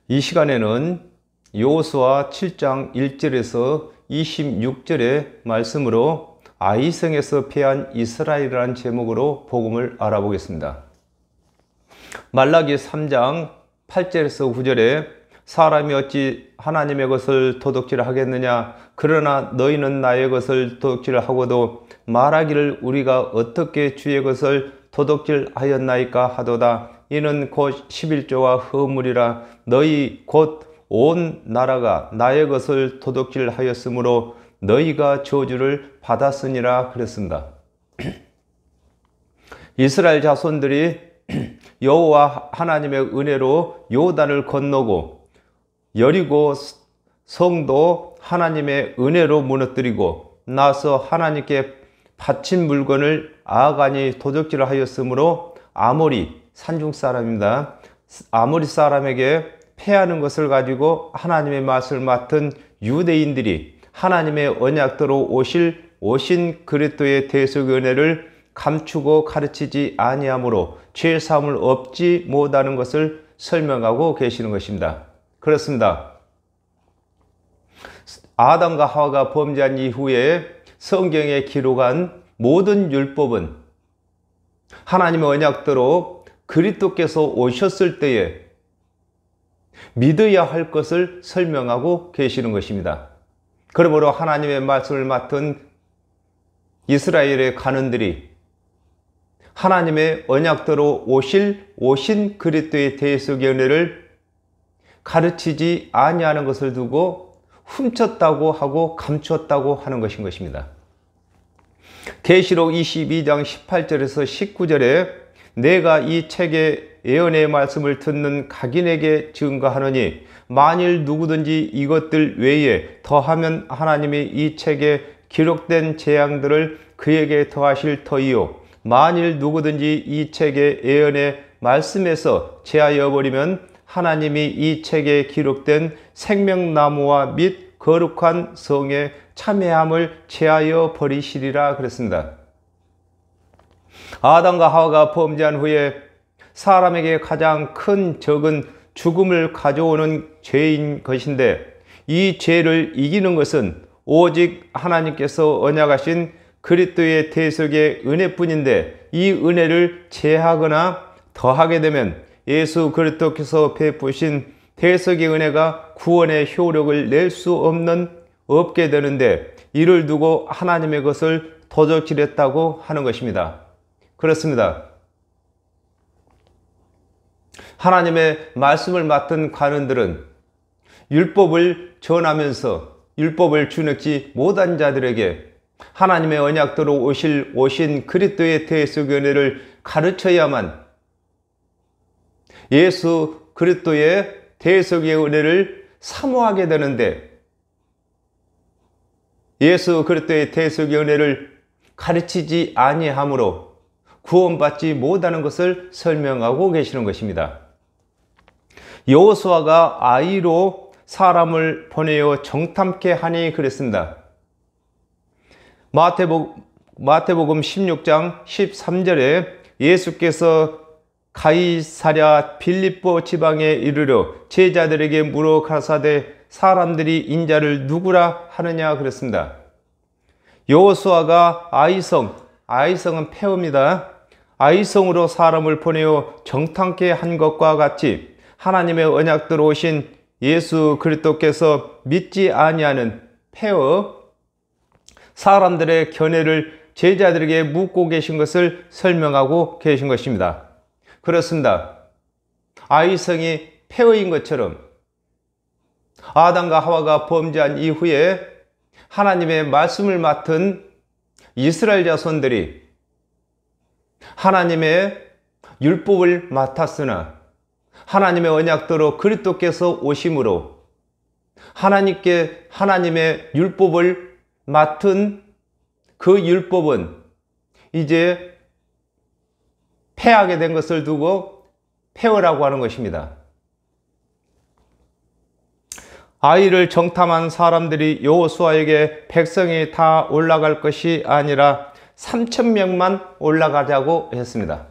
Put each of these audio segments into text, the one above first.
이 시간에는 여호수아 7장 1절에서 26절의 말씀으로 아이성에서 패한 이스라엘이라는 제목으로 복음을 알아보겠습니다. 말라기 3장 8절에서 9절에 사람이 어찌 하나님의 것을 도둑질하겠느냐? 그러나 너희는 나의 것을 도둑질하고도 말하기를 우리가 어떻게 주의 것을 도둑질하였나이까 하도다. 이는 곧 11조와 허물이라. 너희 곧 온 나라가 나의 것을 도둑질하였으므로 너희가 저주를 받았으니라 그랬습니다. 이스라엘 자손들이 여호와 하나님의 은혜로 요단을 건너고 여리고 성도 하나님의 은혜로 무너뜨리고 나서 하나님께 바친 물건을 아간이 도둑질을 하였으므로 아모리 산중 사람입니다. 아모리 사람에게 패하는 것을 가지고 하나님의 맛을 맡은 유대인들이 하나님의 언약대로 오신 그리스도의 대속의 은혜를 감추고 가르치지 아니하므로 죄 사함을 얻지 못하는 것을 설명하고 계시는 것입니다. 그렇습니다. 아담과 하와가 범죄한 이후에 성경에 기록한 모든 율법은 하나님의 언약대로 그리스도께서 오셨을 때에 믿어야 할 것을 설명하고 계시는 것입니다. 그러므로 하나님의 말씀을 맡은 이스라엘의 간원들이 하나님의 언약대로 오신 그리스도의 대속의 은혜를 가르치지 아니하는 것을 두고 훔쳤다고 하고 감추었다고 하는 것인 것입니다. 계시록 22장 18절에서 19절에 내가 이 책의 예언의 말씀을 듣는 각인에게 증거하노니 만일 누구든지 이것들 외에 더하면 하나님이 이 책에 기록된 재앙들을 그에게 더하실 터이요 만일 누구든지 이 책의 예언의 말씀에서 제하여 버리면 하나님이 이 책에 기록된 생명나무와 및 거룩한 성의 참회함을 제하여 버리시리라 그랬습니다. 아담과 하와가 범죄한 후에 사람에게 가장 큰 적은 죽음을 가져오는 죄인 것인데 이 죄를 이기는 것은 오직 하나님께서 언약하신 그리스도의 대속의 은혜뿐인데 이 은혜를 제하거나 더하게 되면 예수 그리스도께서 베푸신 대속의 은혜가 구원의 효력을 낼 수 없게 되는데 이를 두고 하나님의 것을 도둑질했다고 하는 것입니다. 그렇습니다. 하나님의 말씀을 맡은 관원들은 율법을 전하면서 율법을 준행치 못한 자들에게 하나님의 언약대로 오신 그리스도의 대속의 은혜를 가르쳐야만 예수 그리스도의 대속의 은혜를 사모하게 되는데 예수 그리스도의 대속의 은혜를 가르치지 아니하므로 구원받지 못하는 것을 설명하고 계시는 것입니다. 여호수아가 아이로 사람을 보내어 정탐케 하니 그랬습니다. 마태복음 16장 13절에 예수께서 가이사랴 빌립보 지방에 이르러 제자들에게 물어 가라사대 사람들이 인자를 누구라 하느냐 그랬습니다. 여호수아가 아이성은 폐허입니다. 아이성으로 사람을 보내어 정탐케 한 것과 같이 하나님의 언약대로 오신 예수 그리스도께서 믿지 아니하는 폐허 사람들의 견해를 제자들에게 묻고 계신 것을 설명하고 계신 것입니다. 그렇습니다. 아이성이 폐허인 것처럼 아담과 하와가 범죄한 이후에 하나님의 말씀을 맡은 이스라엘 자손들이 하나님의 율법을 맡았으나 하나님의 언약대로 그리스도께서 오심으로 하나님의 율법을 맡은 그 율법은 이제 폐하게 된 것을 두고 폐허라고 하는 것입니다. 아이를 정탐한 사람들이 여호수아에게 백성이 다 올라갈 것이 아니라 3,000명만 올라가자고 했습니다.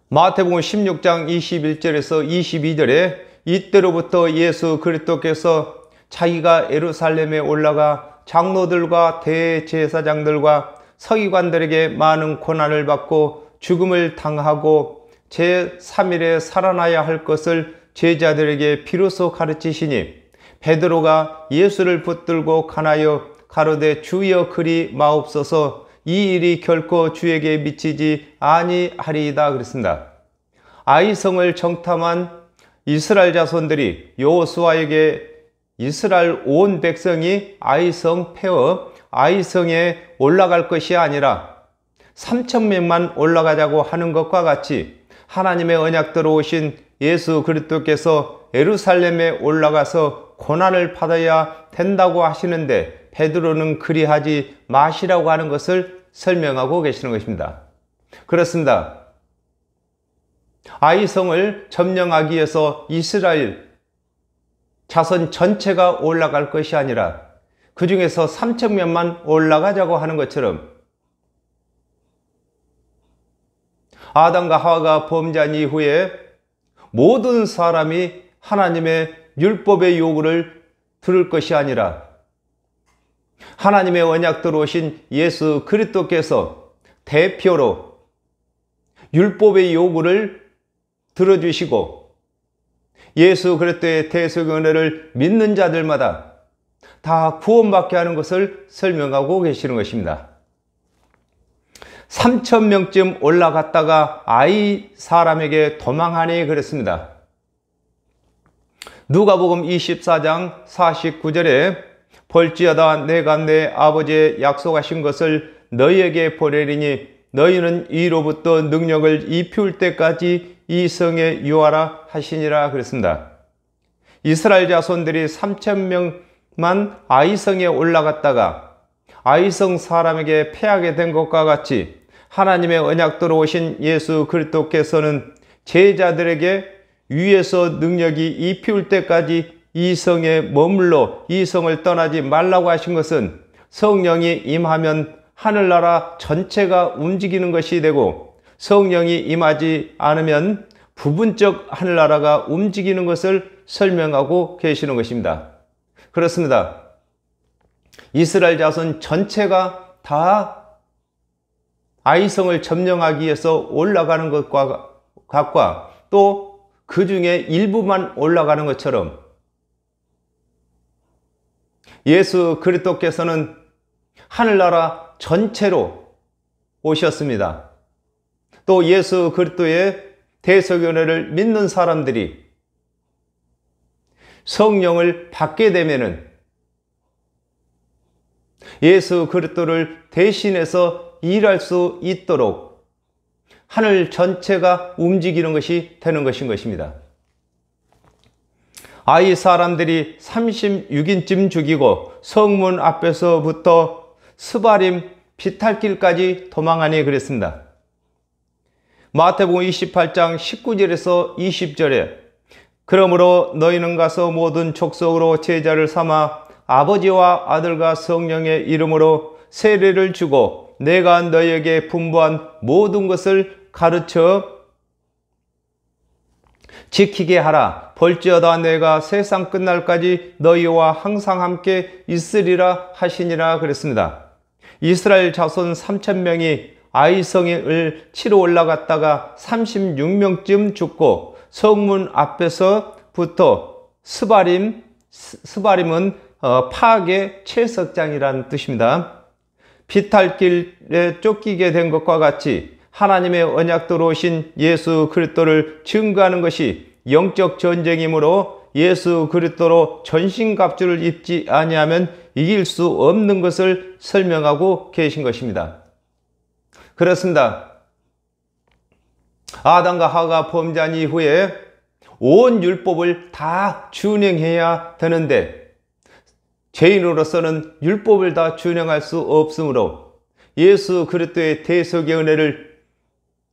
마태복음 16장 21절에서 22절에 이때로부터 예수 그리스도께서 자기가 예루살렘에 올라가 장로들과 대제사장들과 서기관들에게 많은 고난을 받고 죽음을 당하고 제3일에 살아나야 할 것을 제자들에게 비로소 가르치시니 베드로가 예수를 붙들고 가나여 가로되 주여 그리 마옵소서 이 일이 결코 주에게 미치지 아니하리이다 그랬습니다. 아이성을 정탐한 이스라엘 자손들이 여호수아에게 이스라엘 온 백성이 아이성 폐허 아이성에 올라갈 것이 아니라 3,000명만 올라가자고 하는 것과 같이 하나님의 언약대로 오신 예수 그리스도께서 예루살렘에 올라가서 고난을 받아야 된다고 하시는데 베드로는 그리하지 마시라고 하는 것을 설명하고 계시는 것입니다. 그렇습니다. 아이성을 점령하기 위해서 이스라엘 자손 전체가 올라갈 것이 아니라 그 중에서 3,000명만 올라가자고 하는 것처럼 아담과 하와가 범죄한 이후에 모든 사람이 하나님의 율법의 요구를 들을 것이 아니라 하나님의 언약대로 오신 예수 그리스도께서 대표로 율법의 요구를 들어주시고 예수 그리스도의 대속의 은혜를 믿는 자들마다 다 구원받게 하는 것을 설명하고 계시는 것입니다. 3,000명쯤 올라갔다가 아이 사람에게 도망하니 그랬습니다. 누가복음 24장 49절에 볼지어다 내가 내 아버지의 약속하신 것을 너희에게 보내리니 너희는 이로부터 능력을 입힐 때까지 이 성에 유하라 하시니라 그랬습니다. 이스라엘 자손들이 3,000명만 아이성에 올라갔다가 아이성 사람에게 패하게 된 것과 같이 하나님의 언약대로 오신 예수 그리스도께서는 제자들에게 위에서 능력이 입힐 때까지 이 성에 머물러 이 성을 떠나지 말라고 하신 것은 성령이 임하면 하늘나라 전체가 움직이는 것이 되고 성령이 임하지 않으면 부분적 하늘나라가 움직이는 것을 설명하고 계시는 것입니다. 그렇습니다. 이스라엘 자손 전체가 다 아이성을 점령하기 위해서 올라가는 것과 같과 또 그 중에 일부만 올라가는 것처럼 예수 그리스도께서는 하늘나라 전체로 오셨습니다. 또 예수 그리스도의 대속의 은혜를 믿는 사람들이 성령을 받게 되면은 예수 그리스도를 대신해서 일할 수 있도록 하늘 전체가 움직이는 것이 되는 것입니다. 아이 사람들이 36인쯤 죽이고 성문 앞에서부터 스바림 비탈길까지 도망하니 그랬습니다. 마태복음 28장 19절에서 20절에 그러므로 너희는 가서 모든 족속으로 제자를 삼아 아버지와 아들과 성령의 이름으로 세례를 주고 내가 너희에게 분부한 모든 것을 가르쳐 지키게 하라. 볼지어다 내가 세상 끝날까지 너희와 항상 함께 있으리라 하시니라 그랬습니다. 이스라엘 자손 3,000명이 아이성을 치러 올라갔다가 36명쯤 죽고 성문 앞에서부터 스바림은 파악의 채석장이라는 뜻입니다. 비탈길에 쫓기게 된 것과 같이 하나님의 언약대로 오신 예수 그리스도를 증거하는 것이 영적 전쟁이므로 예수 그리스도로 전신갑주를 입지 아니하면 이길 수 없는 것을 설명하고 계신 것입니다. 그렇습니다. 아담과 하와가 범죄한 이후에 온 율법을 다 준행해야 되는데 죄인으로서는 율법을 다 준행할 수 없으므로 예수 그리스도의 대속의 은혜를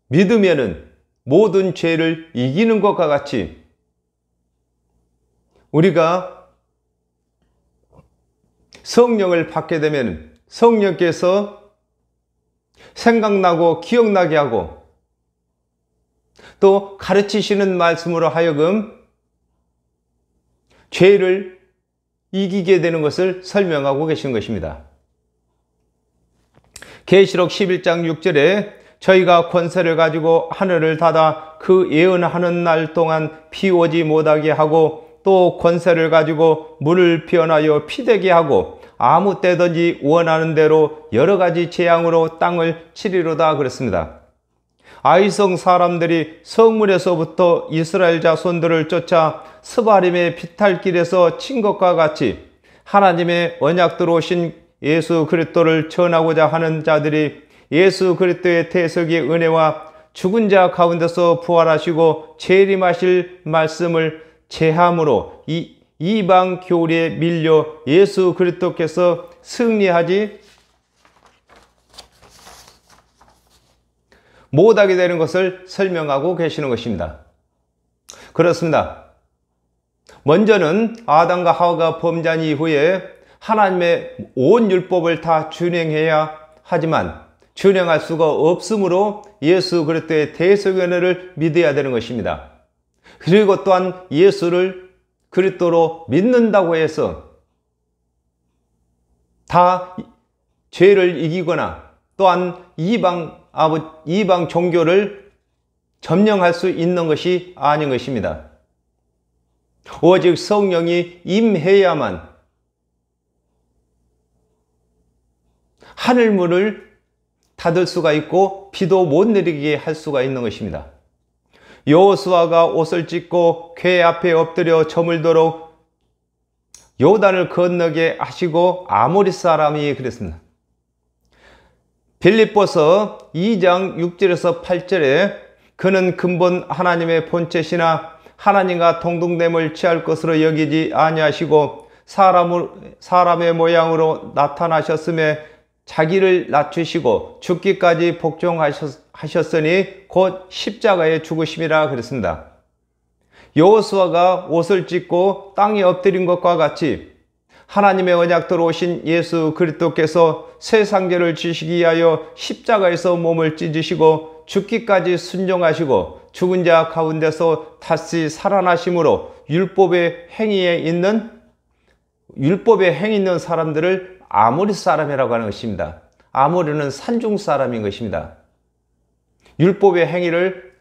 믿으면은 모든 죄를 이기는 것과 같이 우리가 성령을 받게 되면 성령께서 생각나고 기억나게 하고 또 가르치시는 말씀으로 하여금 죄를 이기게 되는 것을 설명하고 계신 것입니다. 계시록 11장 6절에 저희가 권세를 가지고 하늘을 닫아 그 예언하는 날 동안 비 오지 못하게 하고 또 권세를 가지고 물을 피어나여 피되게 하고 아무 때든지 원하는 대로 여러 가지 재앙으로 땅을 치리로다 그랬습니다. 아이성 사람들이 성문에서부터 이스라엘 자손들을 쫓아 스바림의 비탈길에서 친 것과 같이 하나님의 언약대로 오신 예수 그리스도를 전하고자 하는 자들이 예수 그리스도의 대속의 은혜와 죽은 자 가운데서 부활하시고 재림하실 말씀을 제함으로 이방 교리에 밀려 예수 그리스도께서 승리하지 못하게 되는 것을 설명하고 계시는 것입니다. 그렇습니다. 먼저는 아담과 하와가 범죄한 이후에 하나님의 온 율법을 다 준행해야 하지만 준행할 수가 없으므로 예수 그리스도의 대속의 은혜를 믿어야 되는 것입니다. 그리고 또한 예수를 그리스도로 믿는다고 해서 다 죄를 이기거나 또한 이방 종교를 점령할 수 있는 것이 아닌 것입니다. 오직 성령이 임해야만 하늘문을 닫을 수가 있고 비도 못 내리게 할 수가 있는 것입니다. 여호수아가 옷을 찢고 궤 앞에 엎드려 저물도록 요단을 건너게 하시고 아모리 사람이 그랬습니다. 빌립보서 2장 6절에서 8절에 그는 근본 하나님의 본체시나 하나님과 동등됨을 취할 것으로 여기지 아니하시고 사람의 모양으로 나타나셨음에 자기를 낮추시고 죽기까지 복종하셨으니 곧 십자가에 죽으심이라 그랬습니다. 여호수아가 옷을 찢고 땅에 엎드린 것과 같이 하나님의 언약대로 오신 예수 그리스도께서 세상죄를 지시기 위하여 십자가에서 몸을 찢으시고 죽기까지 순종하시고 죽은 자 가운데서 다시 살아나심으로 율법의 행위 있는 사람들을 아모리 사람이라고 하는 것입니다. 아모리는 산중 사람인 것입니다. 율법의 행위를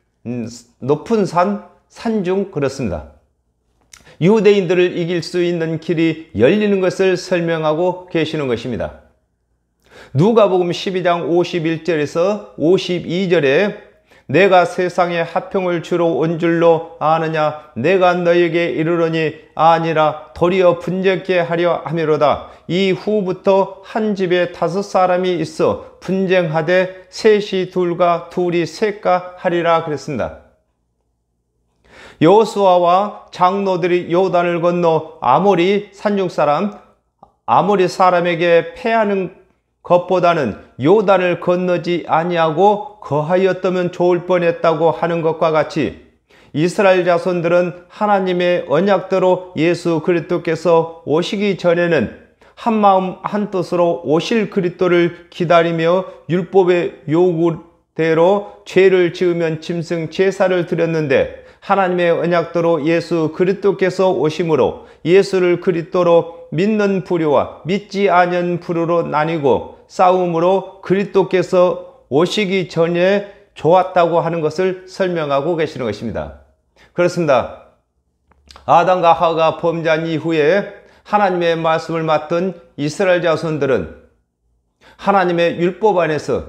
높은 산중 그렇습니다. 유대인들을 이길 수 있는 길이 열리는 것을 설명하고 계시는 것입니다. 누가복음 12장 51절에서 52절에 내가 세상에 화평을 주러 온 줄로 아느냐 내가 너에게 이르노니 아니라 도리어 분쟁케 하려 함이로다. 이후부터 한 집에 5사람이 있어 분쟁하되 셋이 둘과 둘이 셋과 하리라 그랬습니다. 여호수아와 장로들이 요단을 건너 아모리 산중사람 아모리 사람에게 패하는 것보다는 요단을 건너지 아니하고 거하였다면 좋을 뻔했다고 하는 것과 같이 이스라엘 자손들은 하나님의 언약대로 예수 그리스도께서 오시기 전에는 한마음 한뜻으로 오실 그리스도를 기다리며 율법의 요구대로 죄를 지으면 짐승 제사를 드렸는데 하나님의 언약대로 예수 그리스도께서 오심으로 예수를 그리스도로 믿는 부류와 믿지 아니한 부류로 나뉘고 싸움으로 그리스도께서 오시기 전에 좋았다고 하는 것을 설명하고 계시는 것입니다. 그렇습니다. 아담과 하와가 범죄한 이후에 하나님의 말씀을 맡은 이스라엘 자손들은 하나님의 율법 안에서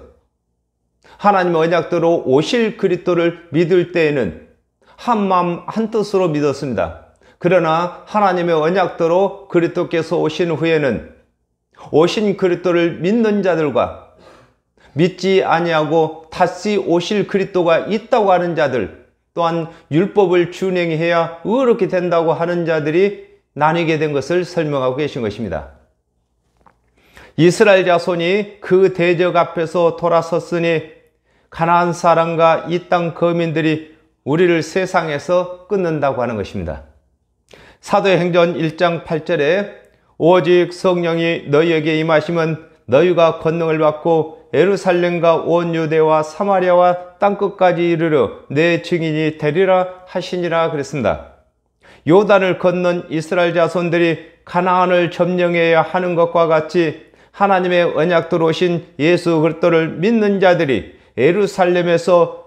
하나님의 언약대로 오실 그리스도를 믿을 때에는 한마음 한뜻으로 믿었습니다. 그러나 하나님의 언약대로 그리스도께서 오신 후에는 오신 그리스도를 믿는 자들과 믿지 아니하고 다시 오실 그리스도가 있다고 하는 자들 또한 율법을 준행해야 의롭게 된다고 하는 자들이 나뉘게 된 것을 설명하고 계신 것입니다. 이스라엘 자손이 그 대적 앞에서 돌아섰으니 가나안 사람과 이 땅 거민들이 우리를 세상에서 끊는다고 하는 것입니다. 사도행전 1장 8절에 오직 성령이 너희에게 임하시면 너희가 권능을 받고 예루살렘과 온 유대와 사마리아와 땅끝까지 이르러 내 증인이 되리라 하시니라 그랬습니다. 요단을 건넌 이스라엘 자손들이 가나안을 점령해야 하는 것과 같이 하나님의 언약대로 오신 예수 그리스도를 믿는 자들이 예루살렘에서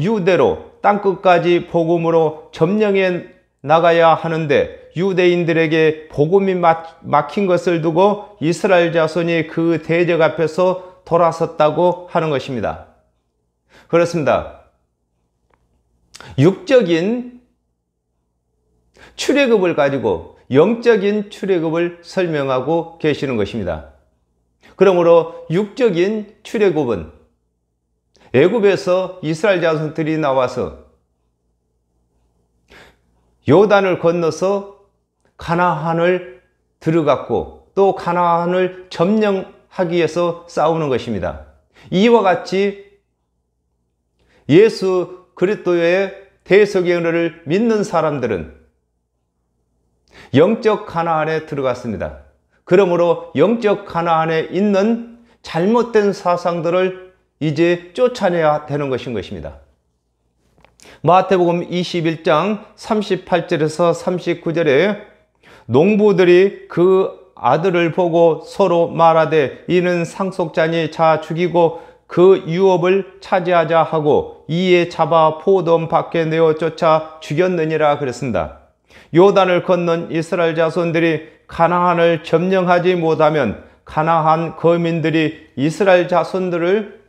유대로 땅끝까지 복음으로 점령해 나가야 하는데, 유대인들에게 복음이 막힌 것을 두고 이스라엘 자손이 그 대적 앞에서 돌아섰다고 하는 것입니다. 그렇습니다. 육적인 출애굽을 가지고 영적인 출애굽을 설명하고 계시는 것입니다. 그러므로 육적인 출애굽은 애굽에서 이스라엘 자손들이 나와서 요단을 건너서 가나안을 들어갔고 또 가나안을 점령하기 위해서 싸우는 것입니다. 이와 같이 예수 그리스도의 대속의 은혜를 믿는 사람들은 영적 가나안에 들어갔습니다. 그러므로 영적 가나안에 있는 잘못된 사상들을 이제 쫓아내야 되는 것입니다. 마태복음 21장 38절에서 39절에 농부들이 그 아들을 보고 서로 말하되 이는 상속자니 자 죽이고 그 유업을 차지하자 하고 이에 잡아 포도원 밖에 내어 쫓아 죽였느니라 그랬습니다. 요단을 건넌 이스라엘 자손들이 가나안을 점령하지 못하면 가나안 거민들이 이스라엘 자손들을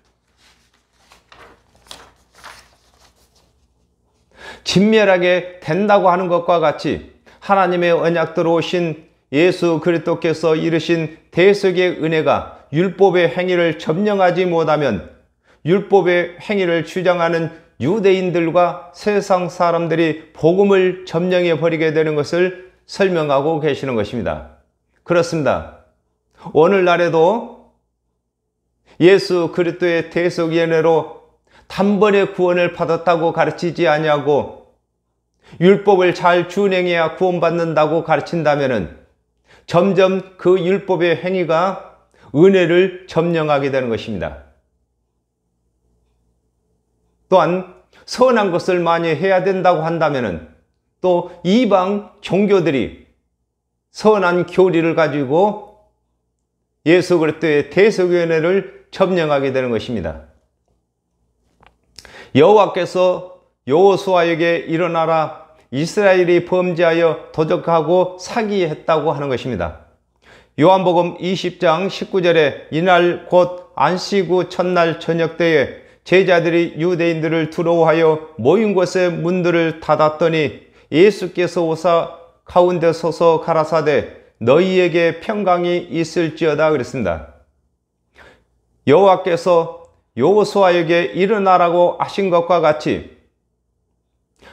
진멸하게 된다고 하는 것과 같이 하나님의 언약대로 오신 예수 그리스도께서 이르신 대속의 은혜가 율법의 행위를 점령하지 못하면 율법의 행위를 주장하는 유대인들과 세상 사람들이 복음을 점령해 버리게 되는 것을 설명하고 계시는 것입니다. 그렇습니다. 오늘날에도 예수 그리스도의 대속의 은혜로 단번에 구원을 받았다고 가르치지 아니하고 율법을 잘 준행해야 구원받는다고 가르친다면 점점 그 율법의 행위가 은혜를 점령하게 되는 것입니다. 또한 선한 것을 많이 해야 된다고 한다면 또 이방 종교들이 선한 교리를 가지고 예수 그리스도의 대속의 은혜를 점령하게 되는 것입니다. 여호와께서 여호수아에게 일어나라 이스라엘이 범죄하여 도적하고 사기했다고 하는 것입니다. 요한복음 20장 19절에 이날 곧 안식 후 첫날 저녁 때에 제자들이 유대인들을 두려워하여 모인 곳의 문들을 닫았더니 예수께서 오사 가운데 서서 가라사대 너희에게 평강이 있을지어다 그랬습니다. 여호와께서 여호수아에게 일어나라고 하신 것과 같이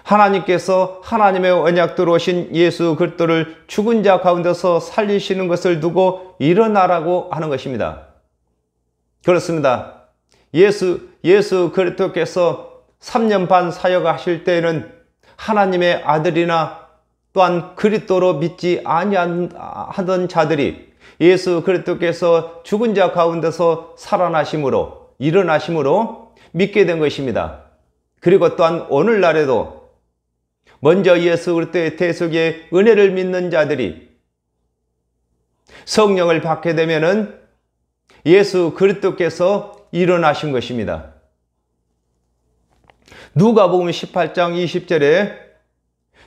하나님께서 하나님의 언약대로 오신 예수 그리스도를 죽은 자 가운데서 살리시는 것을 두고 일어나라고 하는 것입니다. 그렇습니다. 예수 그리스도께서 3년 반 사역하실 때에는 하나님의 아들이나 또한 그리스도로 믿지 아니하던 자들이 예수 그리스도께서 죽은 자 가운데서 살아나심으로 일어나심으로 믿게 된 것입니다. 그리고 또한 오늘날에도 먼저 예수 그리스도의 대속의 은혜를 믿는 자들이 성령을 받게 되면은 예수 그리스도께서 일어나신 것입니다. 누가복음 18장 20절에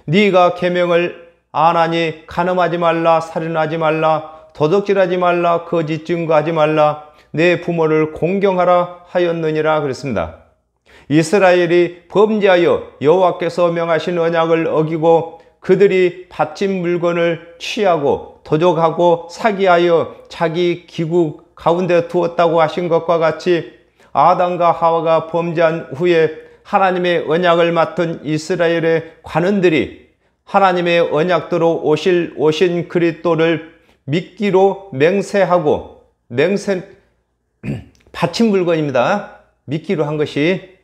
네가 계명을 안 하니 간음하지 말라, 살인하지 말라, 도둑질하지 말라, 거짓 증거하지 말라, 내 부모를 공경하라 하였느니라 그랬습니다. 이스라엘이 범죄하여 여호와께서 명하신 언약을 어기고 그들이 바친 물건을 취하고 도적하고 사기하여 자기 기구 가운데 두었다고 하신 것과 같이 아담과 하와가 범죄한 후에 하나님의 언약을 맡은 이스라엘의 관원들이 하나님의 언약대로 오신 그리스도를 믿기로 맹세하고 바친 물건입니다. 믿기로 한 것이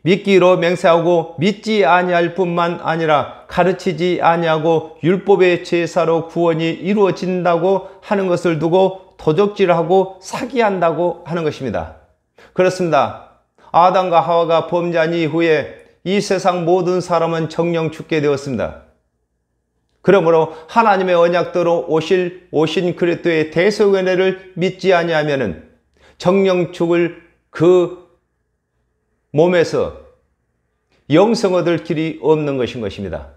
믿기로 맹세하고 믿지 아니할 뿐만 아니라 가르치지 아니하고 율법의 제사로 구원이 이루어진다고 하는 것을 두고 도적질하고 사기한다고 하는 것입니다. 그렇습니다. 아담과 하와가 범죄한 이후에 이 세상 모든 사람은 정령 죽게 되었습니다. 그러므로 하나님의 언약대로 오신 그리스도의 대속은혜를 믿지 아니하면은 정령 죽을 그 몸에서 영생 얻을 길이 없는 것입니다.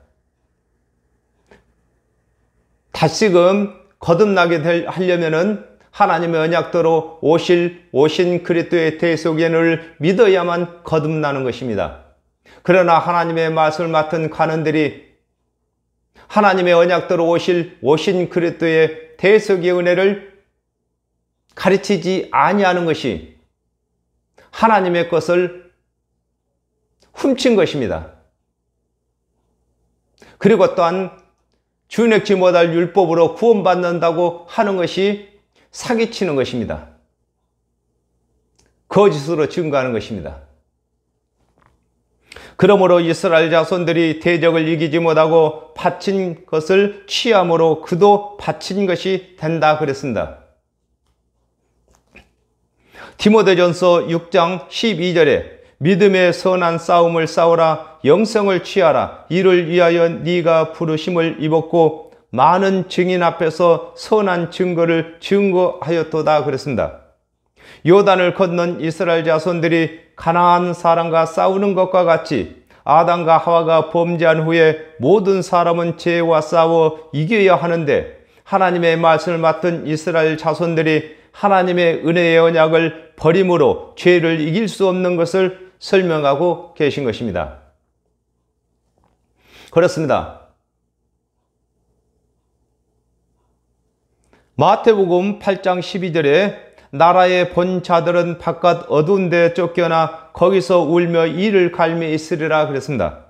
다시금 거듭나게 하려면은 하나님의 언약대로 오신 그리스도의 대속은혜를 믿어야만 거듭나는 것입니다. 그러나 하나님의 말씀을 맡은 관원들이 하나님의 언약대로 오신 그리스도의 대속의 은혜를 가르치지 아니하는 것이 하나님의 것을 훔친 것입니다. 그리고 또한 준행치 못할 율법으로 구원받는다고 하는 것이 사기치는 것입니다. 거짓으로 증거하는 것입니다. 그러므로 이스라엘 자손들이 대적을 이기지 못하고 바친 것을 취함으로 그도 바친 것이 된다 그랬습니다. 디모데전서 6장 12절에 믿음의 선한 싸움을 싸우라, 영생을 취하라. 이를 위하여 네가 부르심을 입었고 많은 증인 앞에서 선한 증거를 증거하였도다 그랬습니다. 요단을 건넌 이스라엘 자손들이 가나안 사람과 싸우는 것과 같이 아담과 하와가 범죄한 후에 모든 사람은 죄와 싸워 이겨야 하는데 하나님의 말씀을 맡은 이스라엘 자손들이 하나님의 은혜의 언약을 버림으로 죄를 이길 수 없는 것을 설명하고 계신 것입니다. 그렇습니다. 마태복음 8장 12절에 나라의 본 자들은 바깥 어두운 데 쫓겨나 거기서 울며 이를 갈며 있으리라 그랬습니다.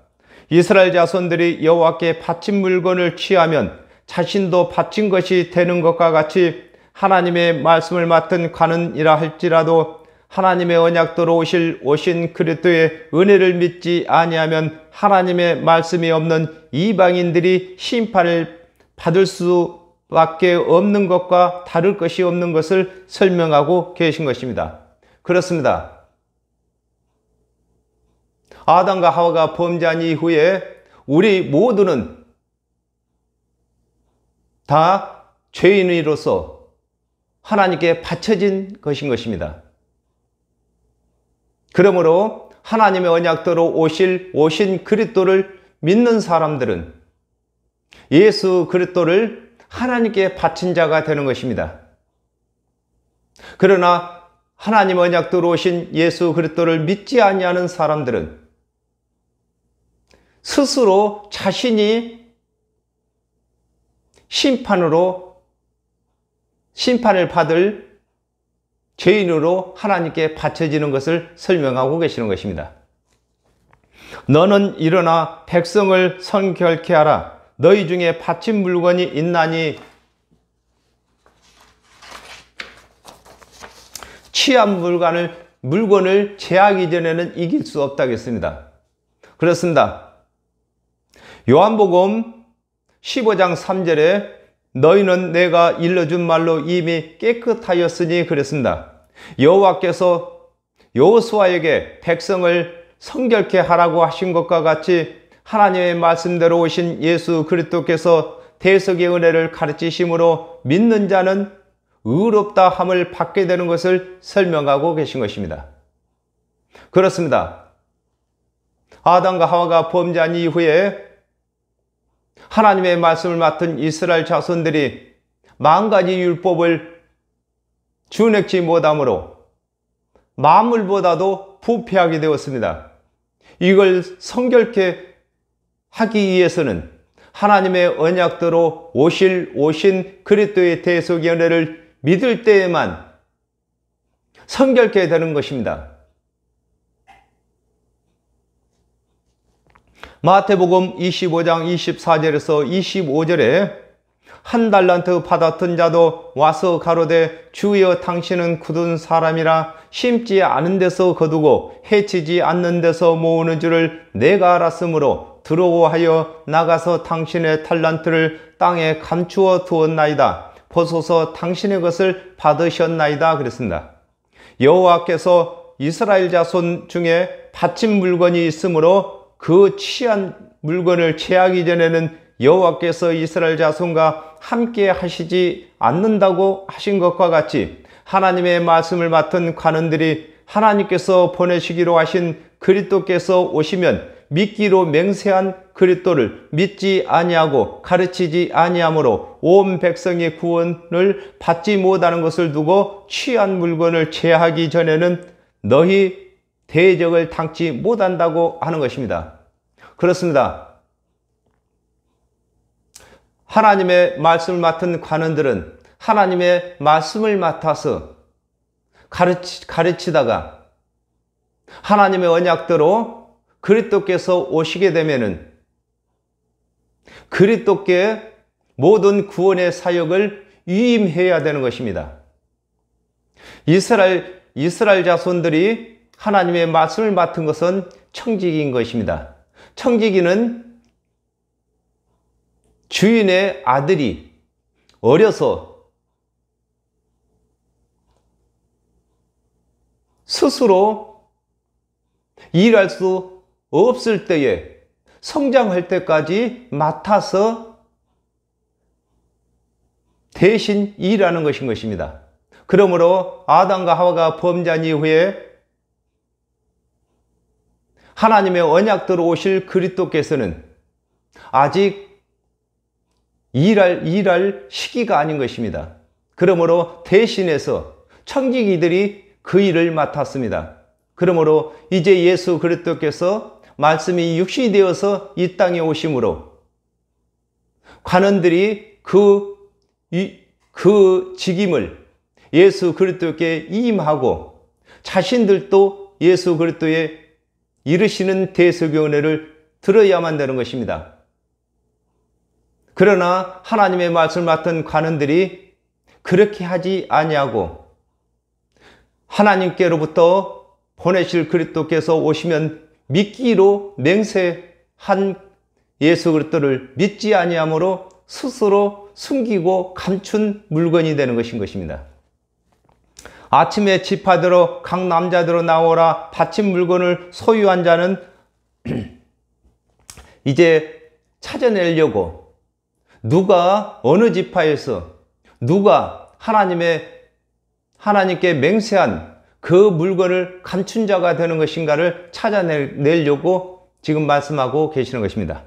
이스라엘 자손들이 여호와께 바친 물건을 취하면 자신도 바친 것이 되는 것과 같이 하나님의 말씀을 맡은 관원이라 할지라도 하나님의 언약대로 오신 그리스도의 은혜를 믿지 아니하면 하나님의 말씀이 없는 이방인들이 심판을 받을 수밖에 없는 것과 다를 것이 없는 것을 설명하고 계신 것입니다. 그렇습니다. 아담과 하와가 범죄한 이후에 우리 모두는 다 죄인으로서 하나님께 바쳐진 것인 것입니다. 그러므로 하나님의 언약대로 오신 그리스도를 믿는 사람들은 예수 그리스도를 하나님께 바친 자가 되는 것입니다. 그러나 하나님 언약대로 오신 예수 그리스도를 믿지 아니하는 사람들은 스스로 자신이 심판을 받을 죄인으로 하나님께 바쳐지는 것을 설명하고 계시는 것입니다. 너는 일어나 백성을 선결케 하라. 너희 중에 바친 물건이 있나니 취한 물건을 제하기 전에는 이길 수 없다고 했습니다. 그렇습니다. 요한복음 15장 3절에 너희는 내가 일러준 말로 이미 깨끗하였으니 그랬습니다. 여호와께서 여호수아에게 백성을 성결케 하라고 하신 것과 같이 하나님의 말씀대로 오신 예수 그리스도께서 대속의 은혜를 가르치심으로 믿는 자는 의롭다 함을 받게 되는 것을 설명하고 계신 것입니다. 그렇습니다. 아담과 하와가 범죄한 이후에 하나님의 말씀을 맡은 이스라엘 자손들이 만가지 율법을 준행치 못함으로 만물보다도 부패하게 되었습니다. 이걸 성결케 하기 위해서는 하나님의 언약대로 오신 그리스도의 대속의 은혜를 믿을 때에만 성결케 되는 것입니다. 마태복음 25장 24절에서 25절에 한 달란트 받았던 자도 와서 가로되 주여 당신은 굳은 사람이라 심지 않은 데서 거두고 해치지 않는 데서 모으는 줄을 내가 알았으므로 들어오하여 나가서 당신의 달란트를 땅에 감추어 두었나이다. 보소서 당신의 것을 받으셨나이다. 그랬습니다. 여호와께서 이스라엘 자손 중에 바친 물건이 있으므로 그 취한 물건을 취하기 전에는 여호와께서 이스라엘 자손과 함께 하시지 않는다고 하신 것과 같이 하나님의 말씀을 맡은 관원들이 하나님께서 보내시기로 하신 그리스도께서 오시면 믿기로 맹세한 그리스도를 믿지 아니하고 가르치지 아니하므로 온 백성의 구원을 받지 못하는 것을 두고 취한 물건을 취하기 전에는 너희 대적을 당치 못한다고 하는 것입니다. 그렇습니다. 하나님의 말씀을 맡은 관원들은 하나님의 말씀을 맡아서 가르치다가 하나님의 언약대로 그리스도께서 오시게 되면은 그리스도께 모든 구원의 사역을 위임해야 되는 것입니다. 이스라엘 자손들이 하나님의 말씀을 맡은 것은 청지기인 것입니다. 청지기는 주인의 아들이 어려서 스스로 일할 수 없을 때에 성장할 때까지 맡아서 대신 일하는 것인 것입니다. 그러므로 아담과 하와가 범죄한 이후에 하나님의 언약대로 오실 그리스도께서는 아직 일할 시기가 아닌 것입니다. 그러므로 대신해서 청지기들이 그 일을 맡았습니다. 그러므로 이제 예수 그리스도께서 말씀이 육신이 되어서 이 땅에 오심으로 관원들이 그 직임을 예수 그리스도께 임하고 자신들도 예수 그리스도의 이르시는 대속의 은혜를 들어야만 되는 것입니다. 그러나 하나님의 말씀을 맡은 관원들이 그렇게 하지 아니하고 하나님께로부터 보내실 그리스도께서 오시면 믿기로 맹세한 예수 그리스도를 믿지 아니하므로 스스로 숨기고 감춘 물건이 되는 것인 것입니다. 아침에 지파대로 각 남자대로 나오라 바친 물건을 소유한 자는 이제 찾아내려고 누가 어느 지파에서 누가 하나님께 맹세한 그 물건을 감춘 자가 되는 것인가를 찾아내려고 지금 말씀하고 계시는 것입니다.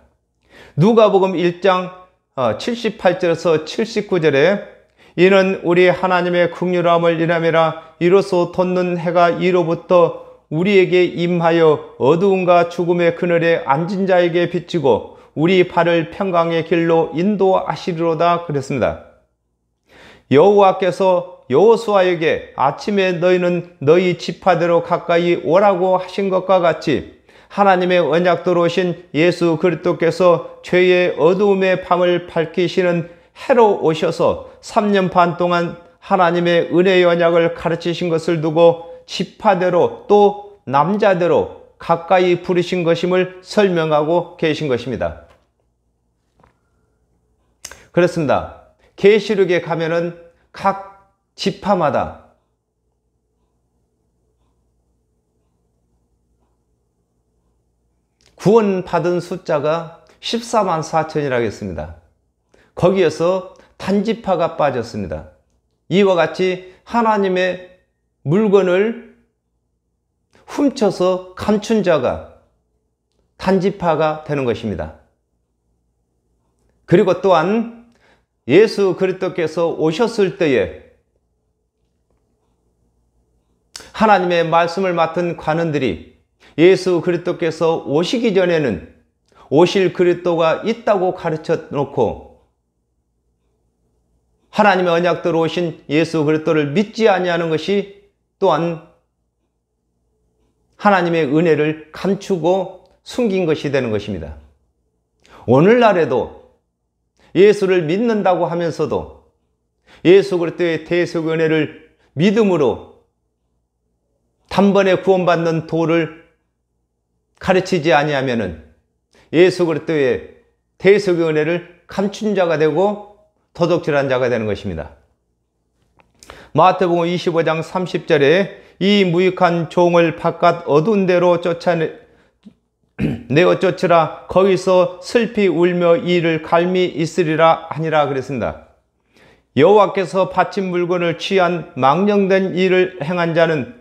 누가복음 1장 78절에서 79절에 이는 우리 하나님의 긍휼함을 인함이라 이로써 돋는 해가 이로부터 우리에게 임하여 어두움과 죽음의 그늘에 앉은 자에게 비치고 우리 발을 평강의 길로 인도하시리로다 그랬습니다. 여호와께서 여호수아에게 아침에 너희는 너희 지파대로 가까이 오라고 하신 것과 같이 하나님의 언약대로 오신 예수 그리스도께서 죄의 어두움의 밤을 밝히시는 해로 오셔서 3년 반 동안 하나님의 은혜의 언약을 가르치신 것을 두고 지파대로 또 남자대로 가까이 부르신 것임을 설명하고 계신 것입니다. 그렇습니다. 계시록에 가면은 각 지파마다 구원받은 숫자가 14만 4천이라고 했습니다. 거기에서 단지파가 빠졌습니다. 이와 같이 하나님의 물건을 훔쳐서 감춘 자가 단지파가 되는 것입니다. 그리고 또한 예수 그리스도께서 오셨을 때에 하나님의 말씀을 맡은 관원들이 예수 그리스도께서 오시기 전에는 오실 그리스도가 있다고 가르쳐 놓고 하나님의 언약대로 오신 예수 그리스도를 믿지 아니하는 것이 또한 하나님의 은혜를 감추고 숨긴 것이 되는 것입니다. 오늘날에도 예수를 믿는다고 하면서도 예수 그리스도의 대속의 은혜를 믿음으로 단번에 구원받는 도를 가르치지 아니하면은 예수 그리스도의 대속의 은혜를 감춘 자가 되고 도둑질한 자가 되는 것입니다. 마태복음 25장 30절에 이 무익한 종을 바깥 어두운 데로 내어 쫓으라. 거기서 슬피 울며 이를 갈미 있으리라 하니라 그랬습니다. 여호와께서 바친 물건을 취한 망령된 일을 행한 자는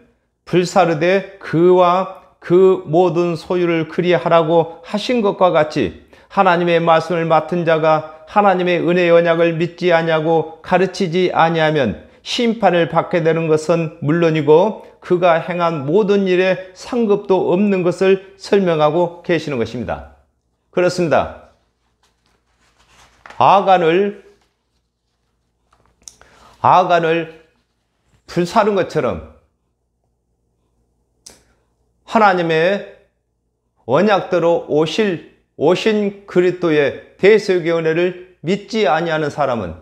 불사르되 그와 그 모든 소유를 그리하라고 하신 것과 같이 하나님의 말씀을 맡은 자가 하나님의 은혜의 언약을 믿지 아니하고 가르치지 아니하면 심판을 받게 되는 것은 물론이고 그가 행한 모든 일에 상급도 없는 것을 설명하고 계시는 것입니다. 그렇습니다. 아간을 불사른 것처럼 하나님의 언약대로 오신 그리스도의 대속의 은혜를 믿지 아니하는 사람은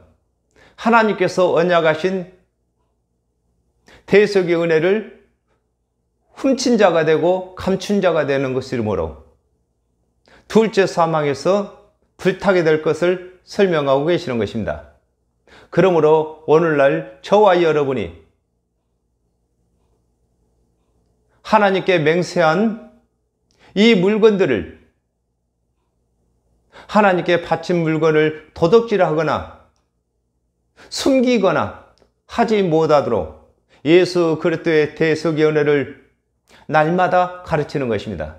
하나님께서 언약하신 대속의 은혜를 훔친 자가 되고 감춘 자가 되는 것이므로 둘째 사망에서 불타게 될 것을 설명하고 계시는 것입니다. 그러므로 오늘날 저와 여러분이 하나님께 맹세한 이 물건들을 하나님께 바친 물건을 도둑질하거나 숨기거나 하지 못하도록 예수 그리스도의 대속의 은혜를 날마다 가르치는 것입니다.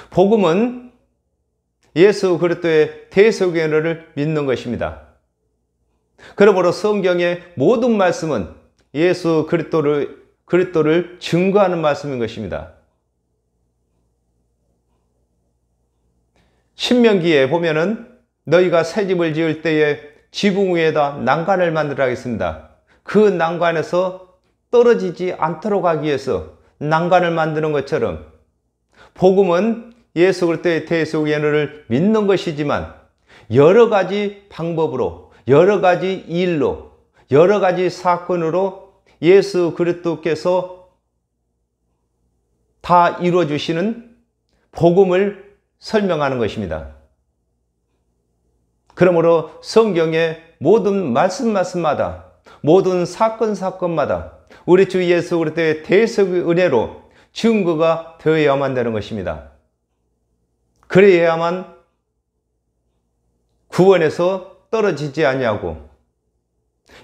복음은 예수 그리스도의 대속의 은혜를 믿는 것입니다. 그러므로 성경의 모든 말씀은 예수 그리스도를 증거하는 말씀인 것입니다. 신명기에 보면은 너희가 새 집을 지을 때에 지붕 위에다 난간을 만들어 하겠습니다. 그 난간에서 떨어지지 않도록 하기 위해서 난간을 만드는 것처럼 복음은 예수 그리스도의 대속의 은혜를 믿는 것이지만 여러 가지 방법으로 여러 가지 일로 여러 가지 사건으로 예수 그리스도께서 다 이루어 주시는 복음을 설명하는 것입니다. 그러므로 성경의 모든 말씀마다 모든 사건마다 우리 주 예수 그리스도의 대속의 은혜로 증거가 되어야만 되는 것입니다. 그래야만 구원에서 떨어지지 아니하고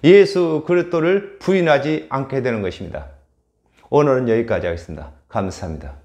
예수 그리스도를 부인하지 않게 되는 것입니다. 오늘은 여기까지 하겠습니다. 감사합니다.